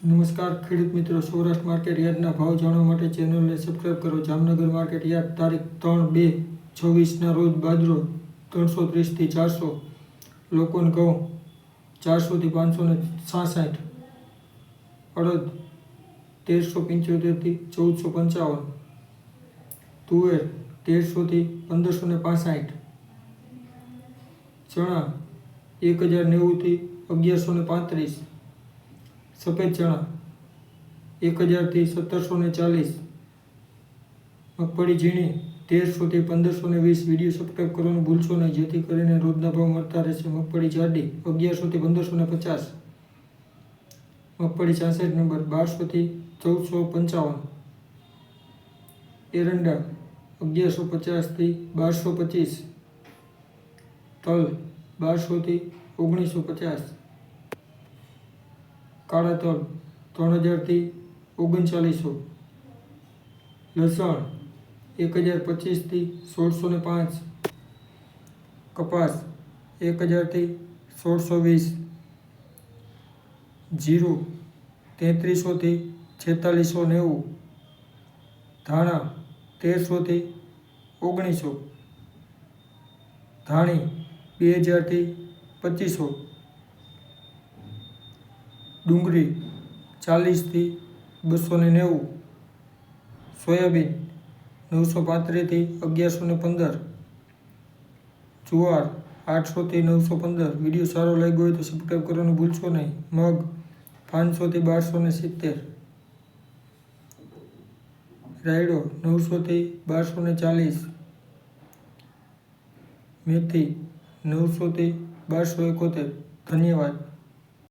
નમસ્કાર ખેડૂત મિત્રો, સૌરાષ્ટ્ર માર્કેટ યાર્ડના ભાવ જાણવા માટે ચેનલને સબસ્ક્રાઈબ કરો. જામનગર માર્કેટ યાર્ડ તારીખ 3/2/24ના રોજ બાજરો 330 થી 400, લોકવન ઘઉં 400 થી 566, અડદ 1375 થી 1455, તુવેર 1300 થી 1565, ચણા 1090 થી 1135, સફેદ ચણા 1000 થી 1740, મગફળી ઝીણી 1300 થી 1520. વિડીયો સબસ્ક્રાઈબ કરવાનું ભૂલશો નહીં, જેથી કરીને રોજના ભાવ મળતા રહેશે. મગફળી જાડી 1100 થી 1550, મગફળી 66 નંબર 1200 થી 1455, એરંડા 1150 થી 1225, તલ 1200 થી 1950, કાળા તલ 3000 થી 3900, લસણ 1025 થી 1605, કપાસ 1000 થી 1620, જીરું 3300 થી 4690, ધાણા 1300 થી 1900, ધાણી 2000 થી 2500, ડુંગળી 40 થી 290, સોયાબીન 935 થી 1115, જુવાર 800 થી 915. વિડીયો સારો લાગ્યો હોય તો સબસ્ક્રાઈબ કરવાનું ભૂલશો નહીં. મગ 500 થી 1270, રાયડો 900 થી 1240, મેથી 900 થી 1271. ધન્યવાદ.